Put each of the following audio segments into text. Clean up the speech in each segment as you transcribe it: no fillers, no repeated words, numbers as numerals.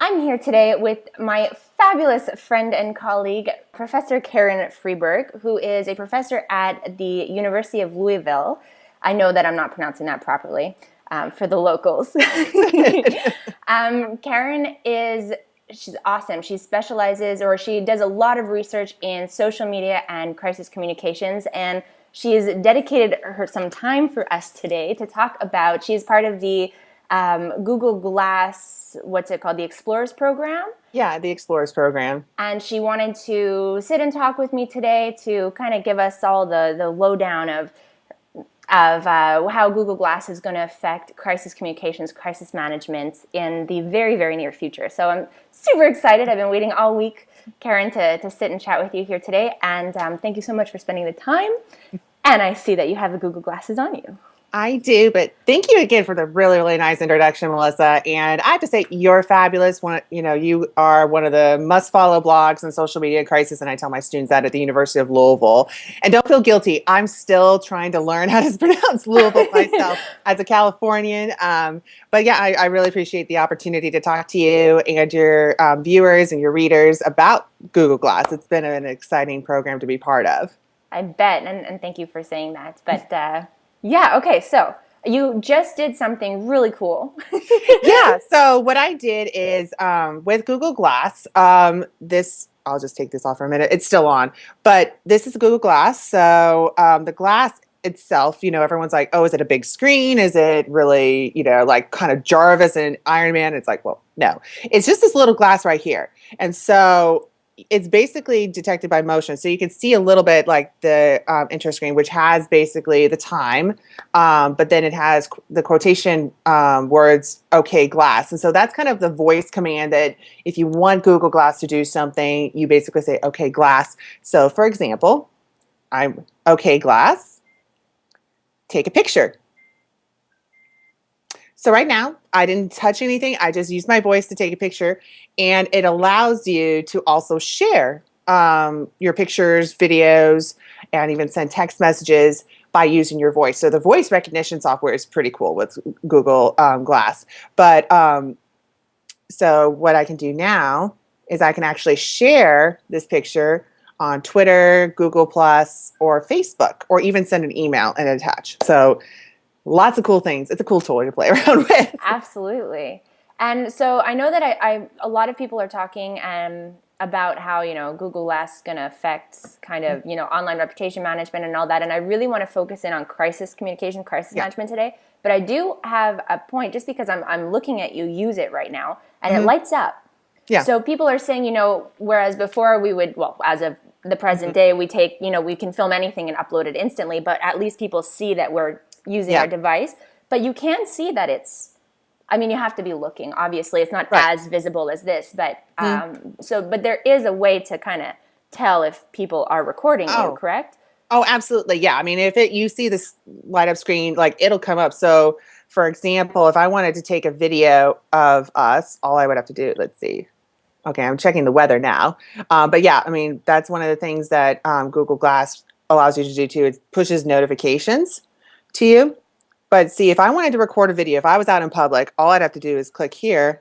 I'm here today with my fabulous friend and colleague, Professor Karen Freberg, who is a professor at the University of Louisville. I know that I'm not pronouncing that properly for the locals. Karen she's awesome. She specializes, or she does a lot of research in social media and crisis communications, and she has dedicated some time for us today to talk about, she's part of the Google Glass, what's it called, the Explorers program? Yeah, the Explorers program. And she wanted to sit and talk with me today to kind of give us all the lowdown of how Google Glass is going to affect crisis communications, crisis management in the very, very near future. So I'm super excited. I've been waiting all week, Karen, to sit and chat with you here today. And thank you so much for spending the time. And I see that you have the Google Glasses on you. I do, but thank you again for the really, really nice introduction, Melissa. And I have to say, you're fabulous. You are one of the must-follow blogs in social media crisis, and I tell my students that at the University of Louisville. And don't feel guilty. I'm still trying to learn how to pronounce Louisville myself as a Californian. But yeah, I really appreciate the opportunity to talk to you and your viewers and your readers about Google Glass. It's been an exciting program to be part of. I bet, and thank you for saying that. But yeah, okay, so you just did something really cool. Yeah, so what I did is with Google Glass, I'll just take this off for a minute. It's still on, but this is Google Glass. So the glass itself, everyone's like, oh, is it a big screen? Is it really, like kind of Jarvis and Iron Man? It's like, well, no, it's just this little glass right here. And so it's basically detected by motion. So you can see a little bit like the intro screen, which has basically the time, but then it has the quotation words, okay, Glass. And so that's kind of the voice command that if you want Google Glass to do something, you basically say, okay, Glass. So for example, I'm okay, Glass, take a picture. So right now, I didn't touch anything. I just used my voice to take a picture, and it allows you to also share your pictures, videos, and even send text messages by using your voice. So the voice recognition software is pretty cool with Google Glass. But so what I can do now is I can actually share this picture on Twitter, Google Plus, or Facebook, or even send an email and attach. So lots of cool things. It's a cool toy to play around with. Absolutely. And so I know that a lot of people are talking about how, Google Glass is going to affect kind of, online reputation management and all that. And I really want to focus in on crisis communication, crisis management today. But I do have a point, just because I'm looking at you use it right now, and it lights up. Yeah. So people are saying, whereas before we would, as of the present day, we take, we can film anything and upload it instantly, but at least people see that we're using our device. But you can see that you have to be looking. Obviously, it's not as visible as this, but but there is a way to kind of tell if people are recording you, correct? Oh, absolutely. Yeah. I mean, you see this light up screen, like it'll come up. So for example, if I wanted to take a video of us, all I would have to do, let's see. Okay, I'm checking the weather now. But yeah, I mean, that's one of the things that Google Glass allows you to do too. It pushes notifications to you. But see, if I wanted to record a video, if I was out in public, all I'd have to do is click here.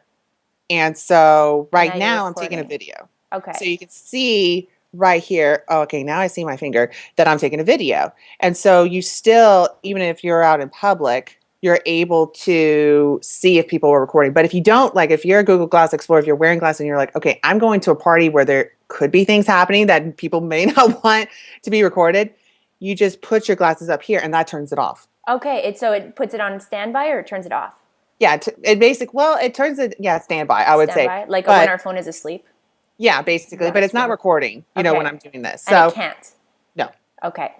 And so right now I'm taking a video. Okay. So you can see right here, okay, now I see my finger, that I'm taking a video. And so you still, even if you're out in public, you're able to see if people are recording. But if you don't, like if you're a Google Glass Explorer, if you're wearing glasses and you're like, okay, I'm going to a party where there could be things happening that people may not want to be recorded, you just put your glasses up here and that turns it off. Okay, so it puts it on standby or it turns it off? Yeah, it turns it, standby, I would say. Like when our phone is asleep? Yeah, basically, but it's not recording, when I'm doing this. So, and it can't? No. Okay.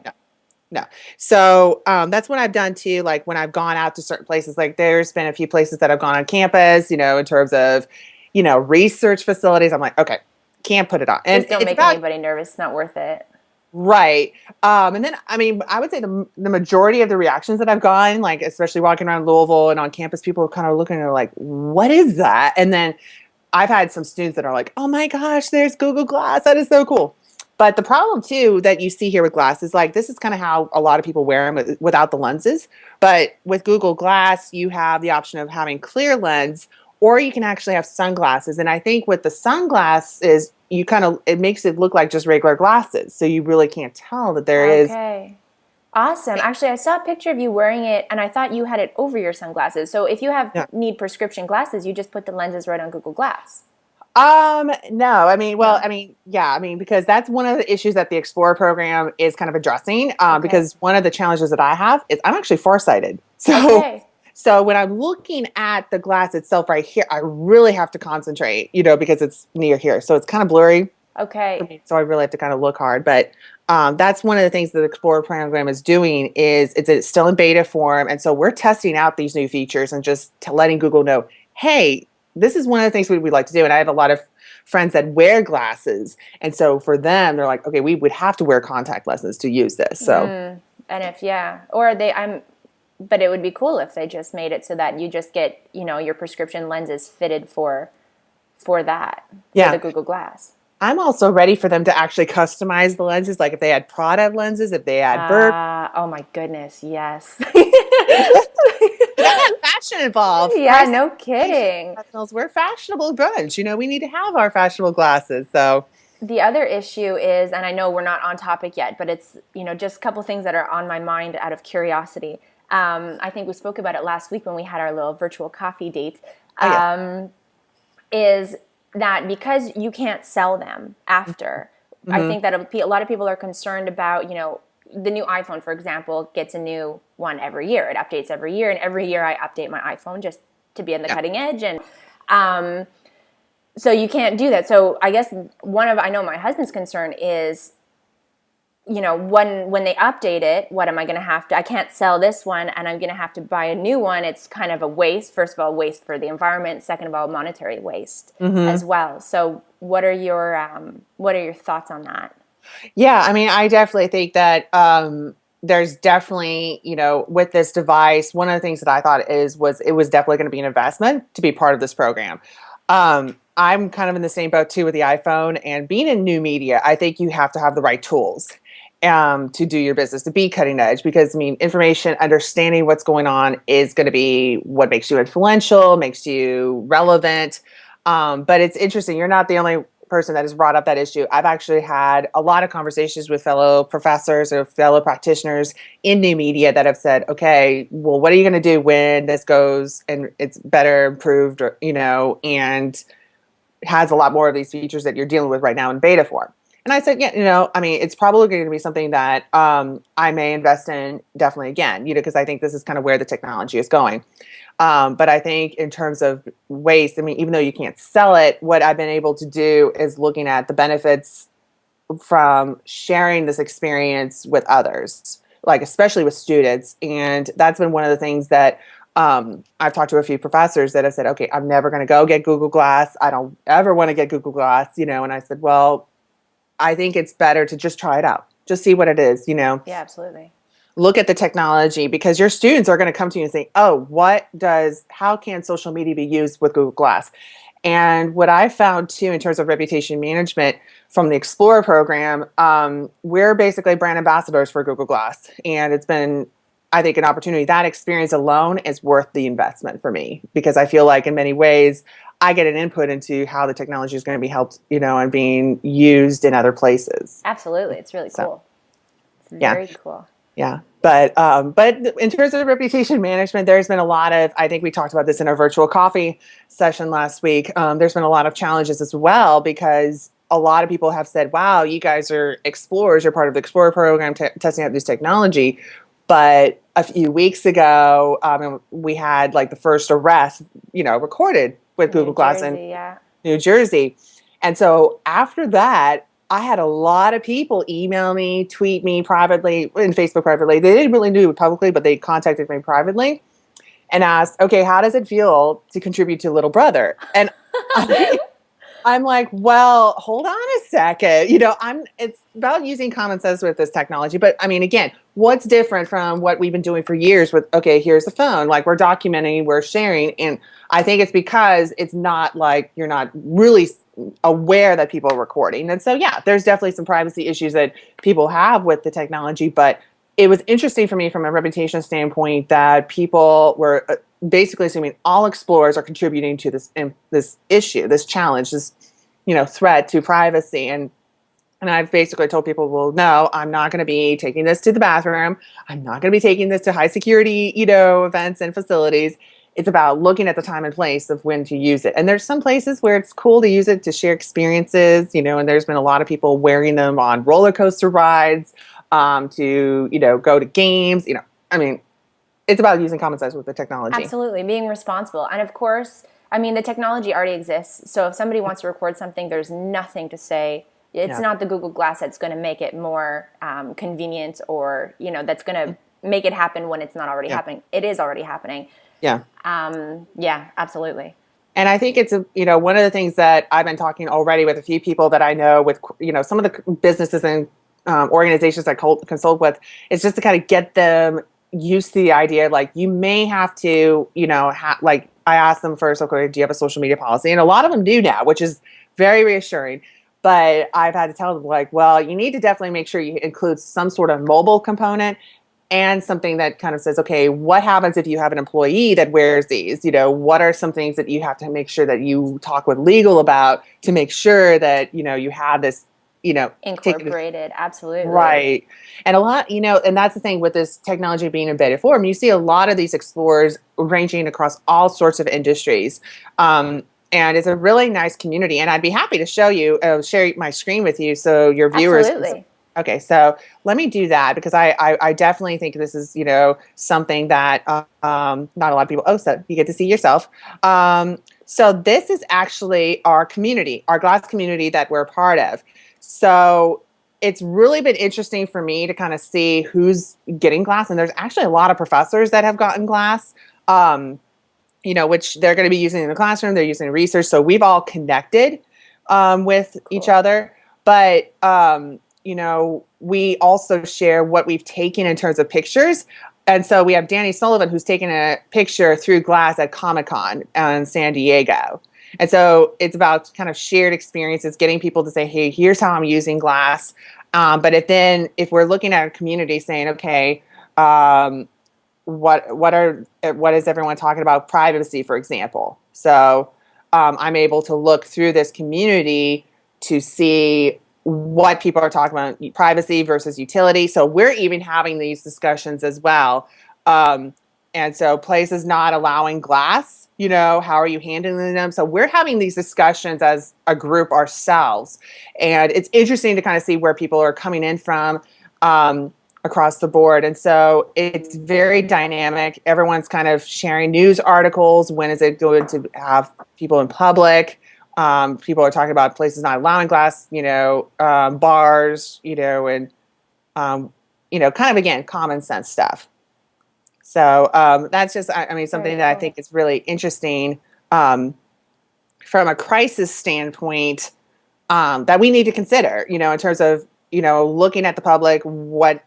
No. So that's what I've done too, like when I've gone out to certain places, like there's been a few places that I've gone on campus, in terms of, research facilities. I'm like, okay, can't put it on. And don't make anybody nervous. It's not worth it. Right. And then, I would say the majority of the reactions that I've gotten, like, especially walking around Louisville and on campus, people are kind of looking and they're like, what is that? And then I've had some students that are like, oh my gosh, there's Google Glass. That is so cool. But the problem too that you see here with Glass is like, this is kind of how a lot of people wear them without the lenses. But with Google Glass, you have the option of having clear lens or you can actually have sunglasses. And I think with the sunglasses, it makes it look like just regular glasses. So you really can't tell that there is. Okay. Awesome. Actually, I saw a picture of you wearing it, and I thought you had it over your sunglasses. So if you Yeah. need prescription glasses, you just put the lenses right on Google Glass. No, I mean, No. yeah, I mean, because that's one of the issues that the Explorer program is kind of addressing. Okay. Because one of the challenges that I have is I'm actually farsighted. So, Okay. so when I'm looking at the glass itself right here, I really have to concentrate, because it's near here. So it's kind of blurry for Okay. me. So I really have to kind of look hard. But that's one of the things that the Explorer program is doing is it's still in beta form. And so we're testing out these new features and just letting Google know, hey, this is one of the things we'd like to do. And I have a lot of friends that wear glasses. And so for them, they're like, okay, we would have to wear contact lenses to use this. So And if, yeah, or but it would be cool if they just made it so that you just get, your prescription lenses fitted for that, for the Google Glass. I'm also ready for them to actually customize the lenses. Like if they had Prada lenses, if they had Burke. Oh my goodness, yes. That fashion involved. Yeah, no kidding. Professionals, we're fashionable bunch. We need to have our fashionable glasses. So the other issue is, and I know we're not on topic yet, but it's, just a couple things that are on my mind out of curiosity. I think we spoke about it last week when we had our little virtual coffee date. Is that because you can't sell them after, I think that a lot of people are concerned about, the new iPhone, for example, gets a new one every year. It updates every year, and every year I update my iPhone just to be on the cutting edge. And so you can't do that. So I guess I know my husband's concern is, when they update it, what am I going to have to, I can't sell this one and I'm going to have to buy a new one. It's kind of a waste. First of all, waste for the environment. Second of all, monetary waste as well. So what are your thoughts on that? Yeah, I mean, I definitely think that there's definitely, with this device, one of the things that I thought was it was definitely going to be an investment to be part of this program. I'm kind of in the same boat too with the iPhone, and being in new media, I think you have to have the right tools to do your business, to be cutting edge, because information, understanding what's going on is going to be what makes you influential, makes you relevant. But it's interesting. You're not the only person that has brought up that issue. I've actually had a lot of conversations with fellow professors or fellow practitioners in new media that have said, okay, well, what are you going to do when this goes and it's better improved, or, and has a lot more of these features that you're dealing with right now in beta form? And I said, yeah, I mean, it's probably going to be something that I may invest in definitely again, because I think this is kind of where the technology is going. But I think in terms of waste, I mean, even though you can't sell it, what I've been able to do is looking at the benefits from sharing this experience with others, like especially with students. And that's been one of the things that I've talked to a few professors that have said, okay, I'm never going to go get Google Glass. I don't ever want to get Google Glass, and I said, well, I think it's better to just try it out. Just see what it is, Yeah, absolutely. Look at the technology, because your students are going to come to you and say, oh, how can social media be used with Google Glass? And what I found too, in terms of reputation management from the Explorer program, we're basically brand ambassadors for Google Glass. And it's been, I think, an opportunity. That experience alone is worth the investment for me, because I feel like in many ways, I get an input into how the technology is going to be helped, and being used in other places. Absolutely. It's really cool. It's very cool. Yeah. But in terms of reputation management, there's been a lot of, I think we talked about this in our virtual coffee session last week. There's been a lot of challenges as well, because a lot of people have said, wow, you guys are explorers, you're part of the Explorer program, testing out this technology. But a few weeks ago, we had like the first arrest, recorded with Google Glass in New Jersey. And so after that, I had a lot of people email me, tweet me privately, in Facebook privately. They didn't really do it publicly, but they contacted me privately and asked, okay, how does it feel to contribute to Little Brother? And I'm like, well, hold on a second. It's about using common sense with this technology. But I mean, again, what's different from what we've been doing for years with, okay, here's the phone, like we're documenting, we're sharing. And I think it's because it's not like you're not really aware that people are recording. And so, yeah, there's definitely some privacy issues that people have with the technology. But it was interesting for me from a reputation standpoint that people were basically assuming all explorers are contributing to this issue, this challenge, this threat to privacy. And I've basically told people, well, no, I'm not going to be taking this to the bathroom. I'm not going to be taking this to high security, events and facilities. It's about looking at the time and place of when to use it. And there's some places where it's cool to use it to share experiences, and there's been a lot of people wearing them on roller coaster rides, to, go to games, I mean, it's about using common sense with the technology. Absolutely, being responsible. And of course, I mean, the technology already exists. So if somebody wants to record something, there's nothing to say. It's not the Google Glass that's going to make it more convenient, or, that's going to make it happen when it's not already happening. It is already happening. Yeah. Yeah, absolutely. And I think it's one of the things that I've been talking already with a few people that I know with, some of the businesses and organizations I consult with, is just to kind of get them used to the idea, like, you may have to, like, I asked them first, okay, do you have a social media policy? And a lot of them do now, which is very reassuring. But I've had to tell them, like, well, you need to definitely make sure you include some sort of mobile component and something that kind of says, okay, what happens if you have an employee that wears these? What are some things that you have to make sure that you talk with legal about to make sure that, you have this, incorporated. Absolutely. Right. And a lot, and that's the thing with this technology being embedded form, you see a lot of these explorers ranging across all sorts of industries. And it's a really nice community. And I'd be happy to share my screen with you so your viewers. Absolutely. Okay, so let me do that, because I definitely think this is, something that not a lot of people, so you get to see yourself. So this is actually our community, our Glass community that we're a part of. So it's really been interesting for me to kind of see who's getting Glass. And there's actually a lot of professors that have gotten Glass. Which they're going to be using in the classroom, they're using in research. So we've all connected with each other. But, we also share what we've taken in terms of pictures. And so we have Danny Sullivan, who's taken a picture through Glass at Comic-Con in San Diego. And so it's about kind of shared experiences, getting people to say, hey, here's how I'm using Glass. But if we're looking at a community saying, okay, what is everyone talking about privacy, for example? So I'm able to look through this community to see what people are talking about, privacy versus utility. So we're even having these discussions as well. And so places not allowing Glass, how are you handling them? So we're having these discussions as a group ourselves. And it's interesting to kind of see where people are coming in from across the board. And so it's very dynamic. Everyone's kind of sharing news articles. When is it going to have people in public? People are talking about places not allowing Glass, bars, and, kind of, again, common sense stuff. So that's just, something that I think is really interesting from a crisis standpoint that we need to consider, in terms of, looking at the public, what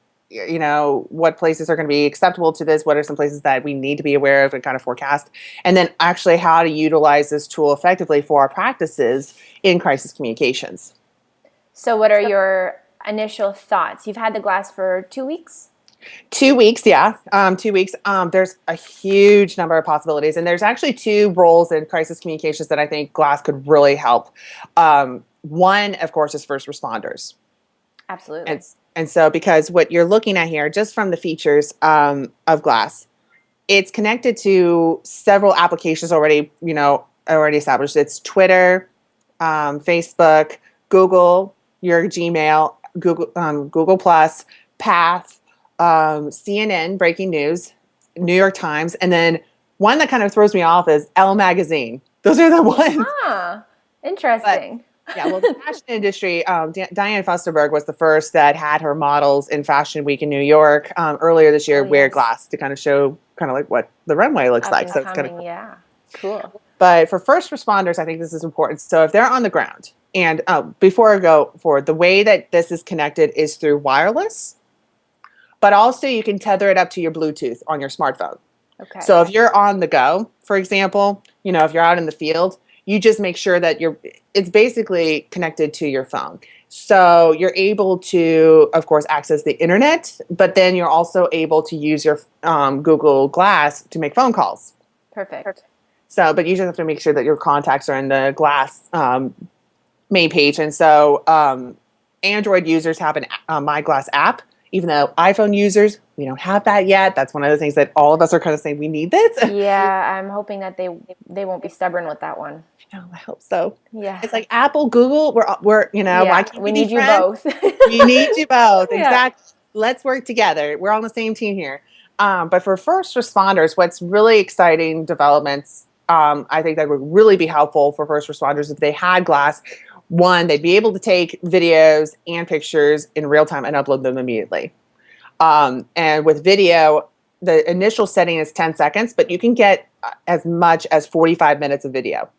places are going to be acceptable to this, what are some places that we need to be aware of and kind of forecast, and then actually how to utilize this tool effectively for our practices in crisis communications. So what are your initial thoughts? You've had the Glass for 2 weeks? 2 weeks, yeah. 2 weeks. There's a huge number of possibilities, and there's actually two roles in crisis communications that I think Glass could really help. One, of course, is first responders. Absolutely. And so, because what you're looking at here, just from the features of Glass, it's connected to several applications already established. It's Twitter, Facebook, Google, your Gmail, Google Plus, Path, CNN, breaking news, New York Times, and then one that kind of throws me off is Elle Magazine. Those are the ones. Interesting. Yeah, well, the fashion industry, Diane Fusterberg was the first that had her models in Fashion Week in New York earlier this year wear Glass to kind of show kind of like what the runway looks like. So it's kind of yeah, cool. But for first responders, I think this is important. So if they're on the ground, and before I go forward, the way that this is connected is through wireless, but also you can tether it up to your Bluetooth on your smartphone. Okay. So if you're on the go, for example, if you're out in the field, you just make sure that it's basically connected to your phone. So you're able to, of course, access the internet, but then you're also able to use your Google Glass to make phone calls. Perfect. So, but you just have to make sure that your contacts are in the Glass main page. And so Android users have an My Glass app, even though iPhone users, we don't have that yet. That's one of the things that all of us are kind of saying we need this. Yeah, I'm hoping that they won't be stubborn with that one. No, I hope so. Yeah. It's like Apple, Google, we're why Yeah, can't we we be need you friends? both. We need you both. Yeah. Exactly. Let's work together. We're on the same team here. But for first responders, what's really exciting developments, I think that would really be helpful for first responders if they had Glass. One, they'd be able to take videos and pictures in real time and upload them immediately. And with video, the initial setting is 10 seconds, but you can get as much as 45 minutes of video.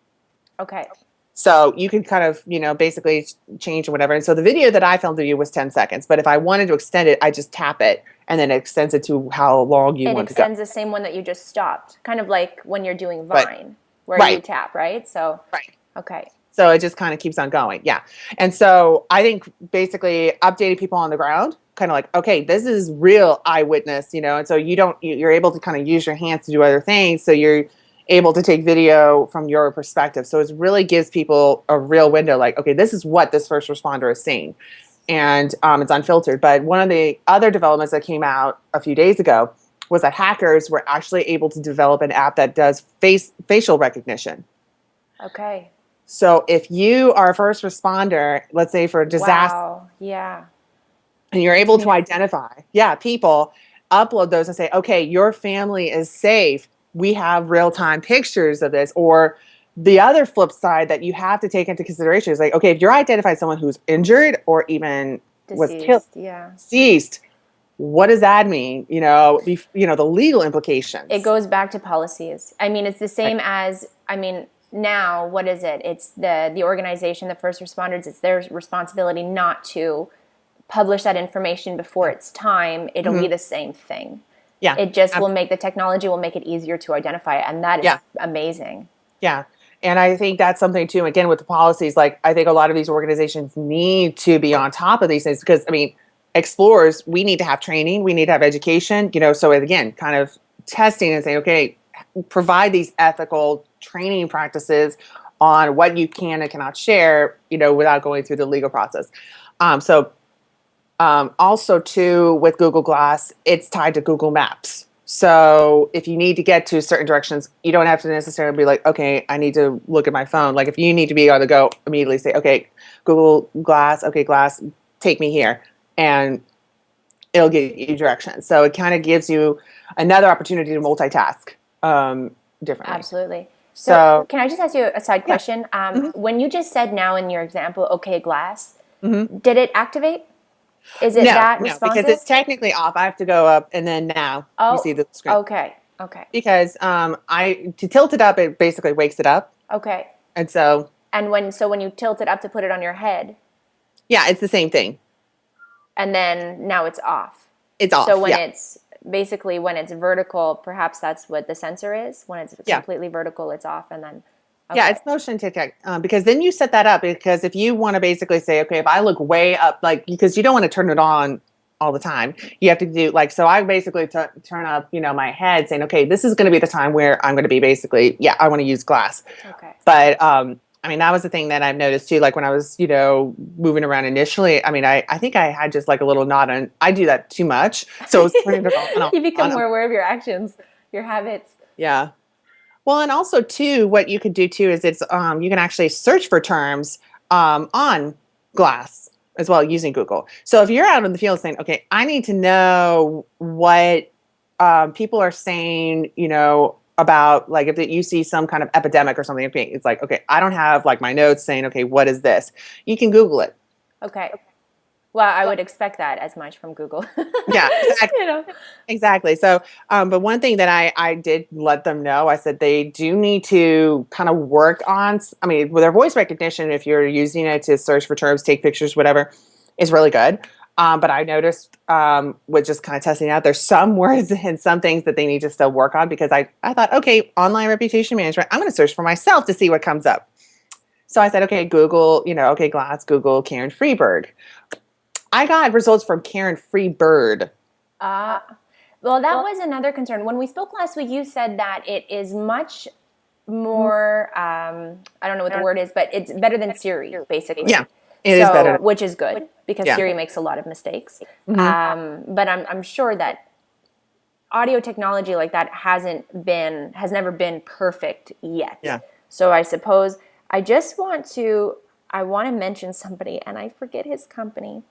Okay. So you can kind of, basically change or whatever. And so the video that I filmed of you was 10 seconds. But if I wanted to extend it, I just tap it and then it extends it to how long you want to go. It extends the same one that you just stopped. Kind of like when you're doing Vine, Right. where Right. you tap, right? So, Right. okay. So it just kind of keeps on going. Yeah. And so I think basically updating people on the ground, kind of like, okay, this is real eyewitness, and so you're able to kind of use your hands to do other things. So you're able to take video from your perspective. So it really gives people a real window, like, okay, this is what this first responder is seeing. And it's unfiltered. But one of the other developments that came out a few days ago was that hackers were actually able to develop an app that does facial recognition. Okay. So if you are a first responder, let's say for a disaster, Wow. Yeah. and you're able to identify, people, upload those and say, okay, your family is safe. We have real-time pictures of this. Or the other flip side that you have to take into consideration is like, okay, if you're identifying someone who's injured or even was killed, deceased, what does that mean? The legal implications. It goes back to policies. I mean, it's the same as, now, what is it? It's the organization, the first responders, it's their responsibility not to publish that information before it's time. It'll be the same thing. Yeah. It just will make, the technology will make it easier to identify it. And that is amazing. Yeah. And I think that's something too, again, with the policies, like I think a lot of these organizations need to be on top of these things because, explorers, we need to have training, we need to have education, so again, kind of testing and saying, okay, provide these ethical training practices on what you can and cannot share, without going through the legal process. Also too, with Google Glass, it's tied to Google Maps. So if you need to get to certain directions, you don't have to necessarily be like, okay, I need to look at my phone. Like if you need to be able to go immediately say, okay, Google Glass, okay, Glass, take me here. And it'll give you directions. So it kind of gives you another opportunity to multitask differently. Absolutely. So can I just ask you a side question? When you just said now in your example, okay, Glass, did it activate? Is it that responsive? Because it's technically off. I have to go up and then now you see the screen. Okay. Because to tilt it up, it basically wakes it up. Okay. And so. And when you tilt it up to put it on your head. Yeah, it's the same thing. And then now it's off. It's off. So when it's vertical, perhaps that's what the sensor is. When it's completely vertical, it's off, and then. Okay. Yeah, it's motion detect because then you set that up because if you want to basically say, okay, if I look way up, like because you don't want to turn it on all the time, you have to do like so. I basically turn up, my head saying, okay, this is going to be the time where I'm going to be basically, I want to use Glass. Okay. But that was the thing that I've noticed too. Like when I was, moving around initially, I think I had just like a little nod on. I do that too much, so it's turning it on. You become more aware of your actions, your habits. Yeah. Well, and also too, what you could do too is you can actually search for terms on Glass as well using Google. So if you're out in the field saying, okay, I need to know what people are saying, about like if you see some kind of epidemic or something, okay, it's like, okay, I don't have like my notes saying, okay, what is this? You can Google it. Okay. Well, I would expect that as much from Google. Yeah, exactly. Exactly. So, but one thing that I did let them know, I said they do need to kind of work on, with their voice recognition, if you're using it to search for terms, take pictures, whatever, is really good. But I noticed with just kind of testing out, there's some words and some things that they need to still work on because I thought, okay, online reputation management, I'm going to search for myself to see what comes up. So I said, okay, Google, okay, Glass, Google Karen Freberg. I got results from Karen Freberg. Well, Well, that was another concern. When we spoke last week, you said that it is much more, I don't know what the word is, but it's better than Siri, basically. Yeah, it is better. Which is good because Siri makes a lot of mistakes. But I'm sure that audio technology like that has never been perfect yet. Yeah. So I suppose I want to mention somebody, and I forget his company.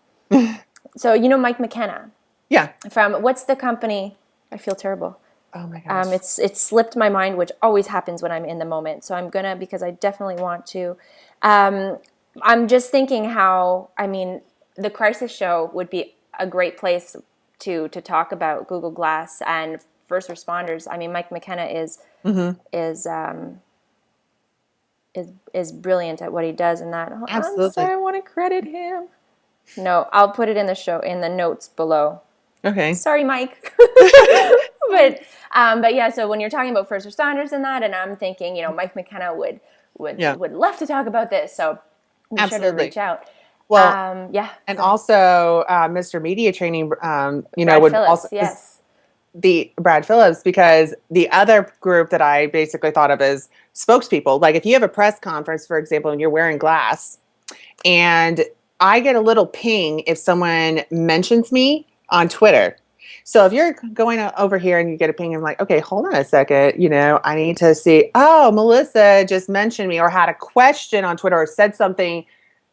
So you know Mike McKenna. Yeah. From what's the company? I feel terrible. Oh my gosh. It's slipped my mind, which always happens when I'm in the moment. So I'm gonna, because I definitely want to. I'm just thinking how, I mean, the Crisis Show would be a great place to talk about Google Glass and first responders. I mean, Mike McKenna is brilliant at what he does in that. Absolutely. I'm sorry, I want to credit him. No, I'll put it in the notes below. Okay. Sorry, Mike. but yeah, so when you're talking about first responders and that, and I'm thinking, Mike McKenna would love to talk about this. So be sure to reach out. Well, yeah. And also, Mr. Media Training, Brad would Phillips, also, yes. the Brad Phillips, because the other group that I basically thought of as spokespeople, like if you have a press conference, for example, and you're wearing glass, and I get a little ping if someone mentions me on Twitter. So if you're going over here and you get a ping, I'm like, okay, hold on a second. I need to see, oh, Melissa just mentioned me or had a question on Twitter or said something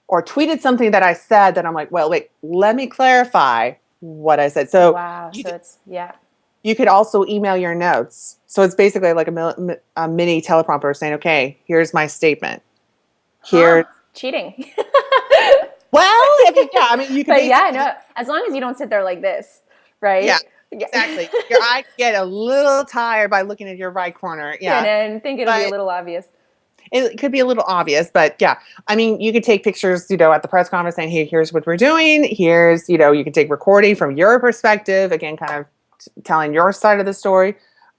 or tweeted something that I said that I'm like, well, wait, let me clarify what I said. So wow. You could also email your notes. So it's basically like a mini teleprompter saying, okay, here's my statement. Here. Cheating. Well, you can. But yeah, no, as long as you don't sit there like this, right? Yeah, exactly. Your eye get a little tired by looking at your right corner. Yeah. And think it'll be a little obvious. It could be a little obvious, but yeah. You could take pictures, at the press conference saying, hey, here's what we're doing. Here's, you can take recording from your perspective, again, kind of telling your side of the story.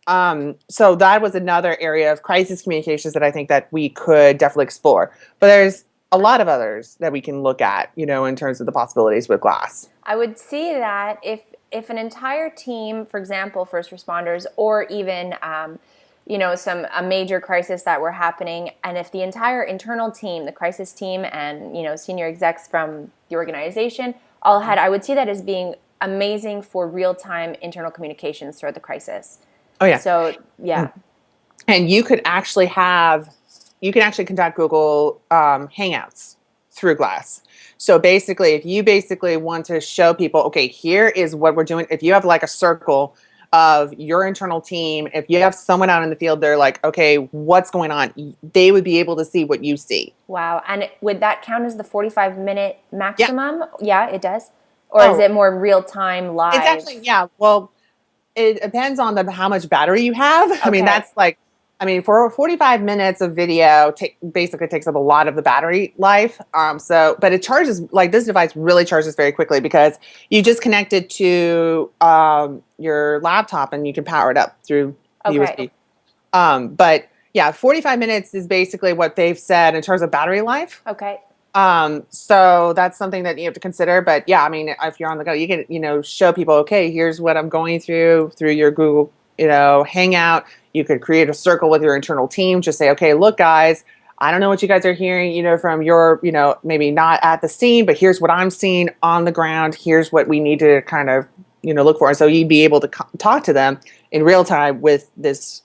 So that was another area of crisis communications that I think that we could definitely explore. But there's a lot of others that we can look at, in terms of the possibilities with glass. I would see that if an entire team, for example, first responders, or even a major crisis that were happening, and if the entire internal team, the crisis team, and senior execs from the organization all had, I would see that as being amazing for real-time internal communications throughout the crisis. Oh yeah. So yeah. And you could actually conduct Google Hangouts through Glass. So basically, if you want to show people, okay, here is what we're doing. If you have like a circle of your internal team, if you have someone out in the field, they're like, okay, what's going on? They would be able to see what you see. Wow. And would that count as the 45-minute maximum? Yeah, it does. Or is it more real-time live? It's actually, yeah. Well, it depends on how much battery you have. Okay. For 45 minutes of video, basically takes up a lot of the battery life. But it charges, like this device really charges very quickly because you just connect it to your laptop and you can power it up through USB. But yeah, 45 minutes is basically what they've said in terms of battery life. Okay. So that's something that you have to consider. But yeah, if you're on the go, you can, show people, okay, here's what I'm going through your Google, Hangout. You could create a circle with your internal team. Just say, okay, look, guys, I don't know what you guys are hearing, from your, maybe not at the scene, but here's what I'm seeing on the ground. Here's what we need to kind of, look for. And so you'd be able to talk to them in real time with this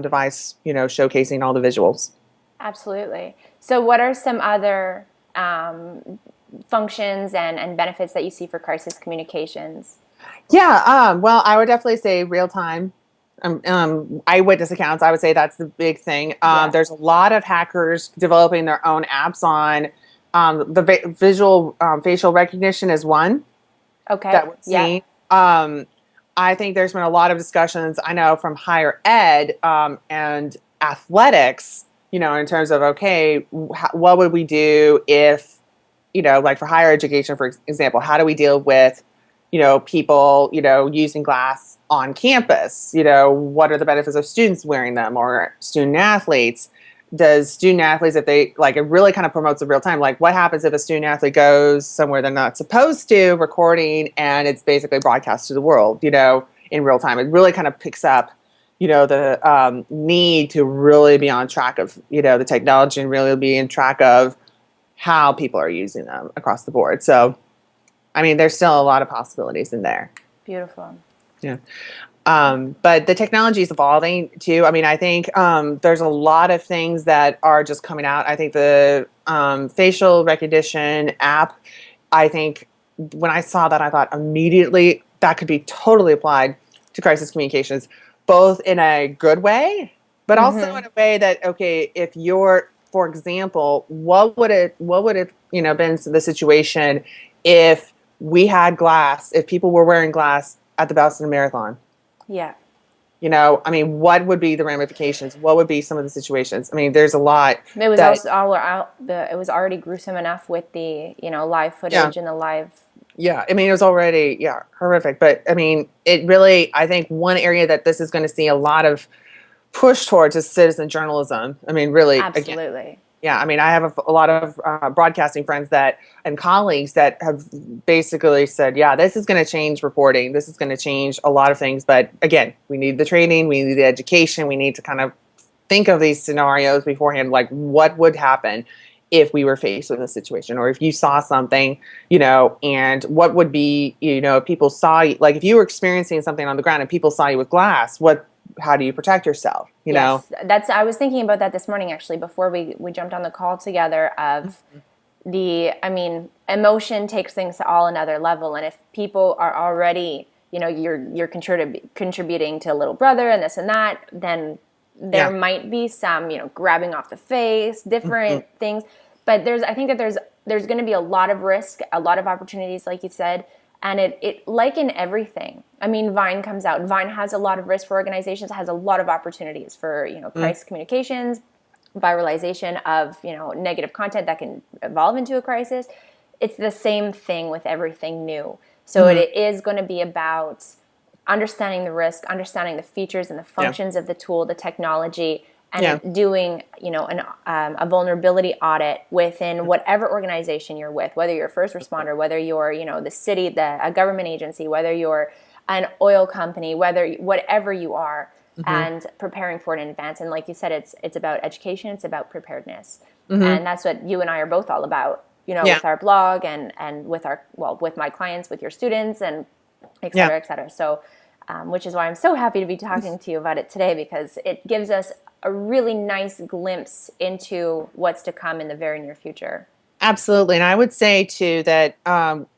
device, showcasing all the visuals. Absolutely. So what are some other functions and benefits that you see for crisis communications? Yeah, well, I would definitely say real time. Eyewitness accounts, I would say that's the big thing. There's a lot of hackers developing their own apps on the visual facial recognition is one. Okay. That we're seeing. I think there's been a lot of discussions, I know, from higher ed and athletics, in terms of, okay, what would we do if, like for higher education, for example, how do we deal with, people, using glass on campus? What are the benefits of students wearing them or student athletes? Does student athletes, if they, like, it really kind of promotes the real time, like what happens if a student athlete goes somewhere they're not supposed to, recording, and it's basically broadcast to the world? in real time. It really kind of picks up, the need to really be on track of, the technology and really be in track of how people are using them across the board. So, I mean, there's still a lot of possibilities in there. Beautiful. Yeah. But the technology is evolving too. I mean, I think there's a lot of things that are just coming out. I think the facial recognition app, I think when I saw that, I thought immediately that could be totally applied to crisis communications, both in a good way, but also in a way that, okay, if you're, for example, what would it, been the situation if we had glass, if people were wearing glass at the Boston Marathon? Yeah. I mean, what would be the ramifications? What would be some of the situations? I mean, there's a lot. It was also all out. It was already gruesome enough with the live footage and the live. Yeah, I mean, it was already horrific. But I mean, it really. I think one area that this is going to see a lot of push towards is citizen journalism. I mean, really, Absolutely. Again, yeah, I mean, I have a lot of broadcasting friends and colleagues that have basically said, yeah, this is going to change reporting. This is going to change a lot of things. But again, we need the training. We need the education. We need to kind of think of these scenarios beforehand, like what would happen if we were faced with a situation, or if you saw something, and what would be, if people saw you, like if you were experiencing something on the ground and people saw you with glass, how do you protect yourself? Yes, I was thinking about that this morning, actually, before we jumped on the call together of emotion takes things to all another level. And if people are already, you're contributing to little brother and this and that, then there might be some, grabbing off the face, different things. But I think that there's going to be a lot of risk, a lot of opportunities, like you said. And it like in everything. I mean, Vine comes out. Vine has a lot of risk for organizations, has a lot of opportunities for, crisis communications, viralization of, negative content that can evolve into a crisis. It's the same thing with everything new. So it is going to be about understanding the risk, understanding the features and the functions of the tool, the technology, and doing, a vulnerability audit within whatever organization you're with, whether you're a first responder, whether you're, the city, a government agency, whether you're an oil company, whatever you are, and preparing for it in advance. And like you said, it's about education, it's about preparedness. And that's what you and I are both all about, with our blog and with my clients, with your students, and et cetera, et cetera. So, which is why I'm so happy to be talking to you about it today, because it gives us a really nice glimpse into what's to come in the very near future. Absolutely. And I would say too that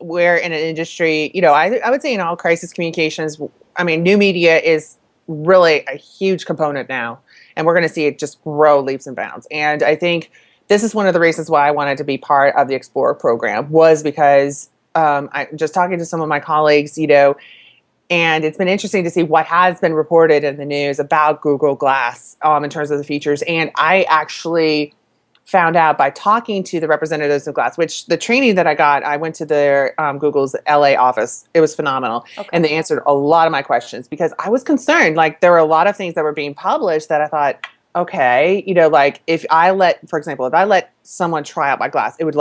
we're in an industry, I would say in all crisis communications, I mean, new media is really a huge component now, and we're going to see it just grow leaps and bounds. And I think this is one of the reasons why I wanted to be part of the Explorer program, was because I just talking to some of my colleagues, and it's been interesting to see what has been reported in the news about Google Glass in terms of the features. And I actually found out by talking to the representatives of Glass, which the training that I got, I went to their Google's LA office. It was phenomenal. Okay. And they answered a lot of my questions, because I was concerned. Like, there were a lot of things that were being published that I thought, okay, like if I let someone try out my glass, it would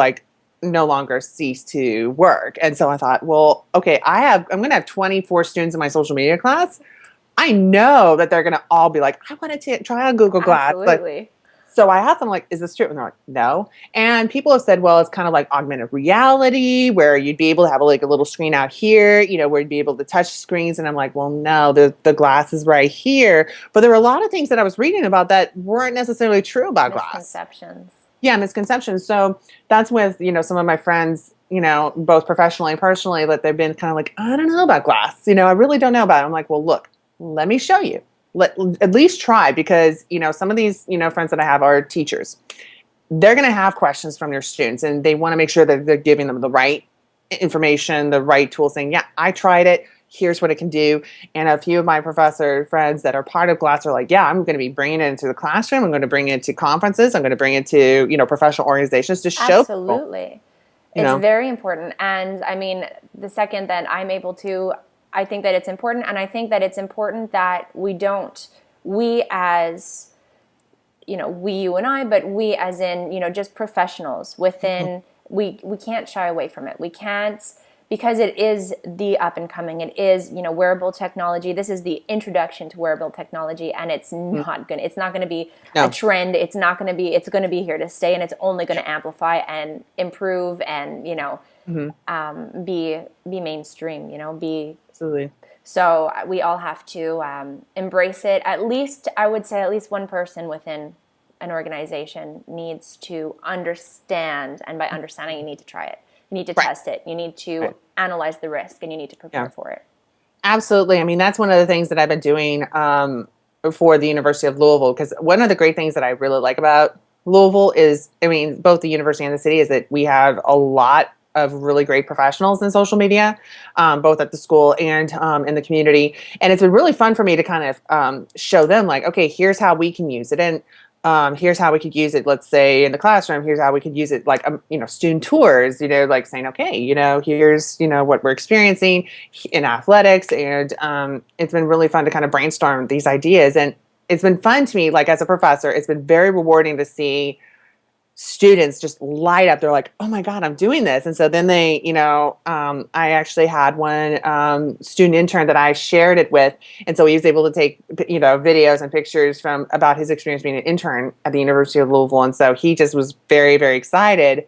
no longer cease to work. And so I thought, well, okay, I'm going to have 24 students in my social media class. I know that they're going to all be like, I want to try on Google Glass. Absolutely. So I asked them, is this true? And they're like, no. And people have said, well, it's kind of like augmented reality, where you'd be able to have a little screen out here, where you'd be able to touch screens. And I'm like, well, no, the glass is right here. But there were a lot of things that I was reading about that weren't necessarily true about glass. Misconceptions. Yeah, misconceptions. So that's with, some of my friends, both professionally and personally, that they've been kind of like, I don't know about glass. I really don't know about it. I'm like, well, look, let me show you. At least try, because, some of these, friends that I have are teachers. They're going to have questions from their students, and they want to make sure that they're giving them the right information, the right tool, saying, yeah, I tried it. Here's what it can do. And a few of my professor friends that are part of Glass are like, yeah, I'm going to be bringing it into the classroom. I'm going to bring it to conferences. I'm going to bring it to, professional organizations to show. Absolutely. It's very important. And I mean, the second that I'm able to, I think that it's important. And I think that it's important that we as, you and I, but we as in, just professionals within, we can't shy away from it. We can't, because it is the up and coming, it is, wearable technology. This is the introduction to wearable technology, and it's not going to be a trend. It's going to be here to stay, and it's only going to amplify and improve and, be mainstream, Absolutely. So we all have to embrace it. At least, I would say, at least one person within an organization needs to understand, and by understanding, you need to try it. You need to test it. You need to analyze the risk, and you need to prepare for it. Absolutely. I mean, that's one of the things that I've been doing for the University of Louisville, because one of the great things that I really like about Louisville is, I mean, both the university and the city, is that we have a lot of really great professionals in social media, both at the school and in the community. And it's been really fun for me to kind of show them, like, okay, here's how we can use it. And here's how we could use it, let's say in the classroom. Here's how we could use it, like, student tours, like saying, okay, here's, what we're experiencing in athletics. And it's been really fun to kind of brainstorm these ideas. And it's been fun to me, like, as a professor, it's been very rewarding to see students just light up. They're like, oh my God, I'm doing this. And so then they, I actually had one student intern that I shared it with. And so he was able to take, videos and pictures about his experience being an intern at the University of Louisville. And so he just was very, very excited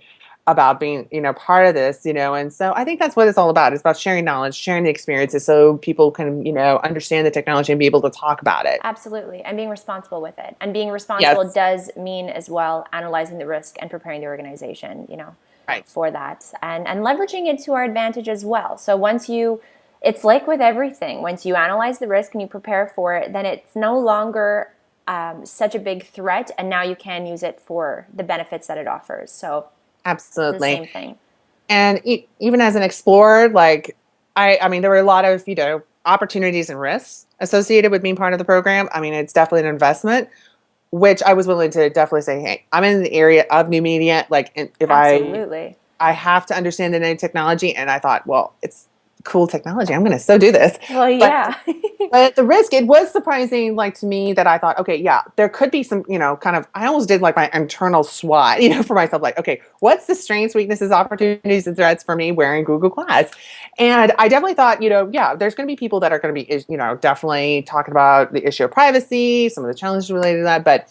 about being, part of this, and so I think that's what it's all about. It's about sharing knowledge, sharing the experiences, so people can, understand the technology and be able to talk about it. Absolutely. And being responsible with it. And being responsible does mean as well analyzing the risk and preparing the organization, for that, and leveraging it to our advantage as well. So it's like with everything, once you analyze the risk and you prepare for it, then it's no longer such a big threat, and now you can use it for the benefits that it offers. So absolutely. It's the same thing. And even as an explorer, like, I mean, there were a lot of, opportunities and risks associated with being part of the program. I mean, it's definitely an investment, which I was willing to definitely say, hey, I'm in the area of new media. Like, if Absolutely. I have to understand the new technology. And I thought, well, it's cool technology. I'm going to so do this. Well, yeah. But the risk, it was surprising, like, to me, that I thought, okay, yeah, there could be some, kind of, I almost did like my internal SWOT, for myself, like, okay, what's the strengths, weaknesses, opportunities, and threats for me wearing Google Glass? And I definitely thought, yeah, there's going to be people that are going to be, definitely talking about the issue of privacy, some of the challenges related to that. But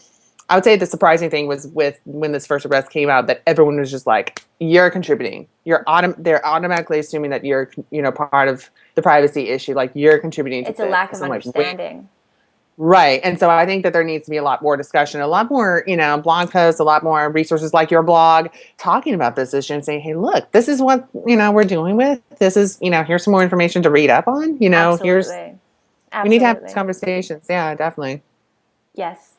I would say the surprising thing was when this first arrest came out, that everyone was just like, you're contributing. They're automatically assuming that you're, part of the privacy issue. Like, you're contributing to it's a lack of understanding. Right. And so I think that there needs to be a lot more discussion, a lot more, blog posts, a lot more resources like your blog talking about this issue and saying, hey, look, this is what, we're dealing with. This is, here's some more information to read up on, Absolutely. We need to have these conversations. Yeah, definitely. Yes.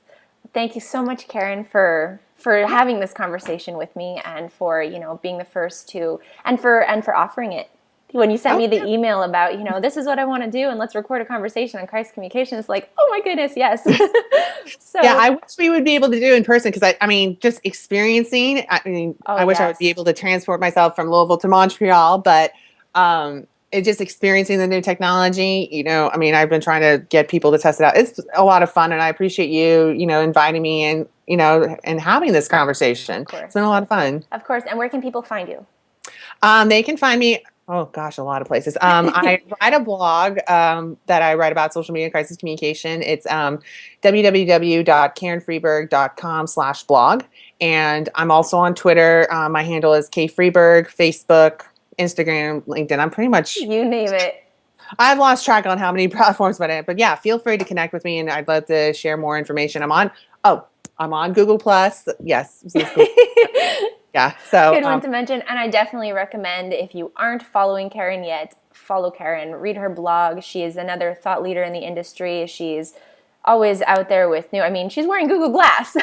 Thank you so much, Karen, for having this conversation with me, and for, being the first to, and for offering it. When you sent me the email about, this is what I want to do, and let's record a conversation on crisis communication, it's like, oh my goodness, yes. So yeah, I wish we would be able to do in person, because I mean, just experiencing, I wish I would be able to transport myself from Louisville to Montreal, but it's just experiencing the new technology, I've been trying to get people to test it out. It's a lot of fun, and I appreciate you, inviting me and, and having this conversation. It's been a lot of fun. Of course. And where can people find you? They can find me, oh gosh, a lot of places. I write a blog that I write about social media crisis communication. It's www.karenfreberg.com/blog. And I'm also on Twitter. My handle is kfreberg, Facebook, Instagram, LinkedIn. I'm pretty much, you name it. I've lost track on how many platforms, but yeah, feel free to connect with me, and I'd love to share more information. I'm on Google Plus. Yes. Yeah. So good one to mention. And I definitely recommend, if you aren't following Karen yet, follow Karen, read her blog. She is another thought leader in the industry. She's always out there with she's wearing Google Glass.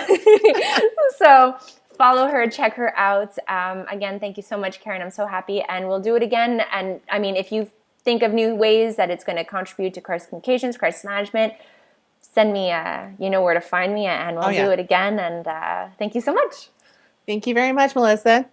So follow her, check her out. Again, thank you so much, Karen. I'm so happy, and we'll do it again. And if you think of new ways that it's going to contribute to crisis communications, crisis management, send me, you know where to find me, and we'll do it again. And thank you so much. Thank you very much, Melissa.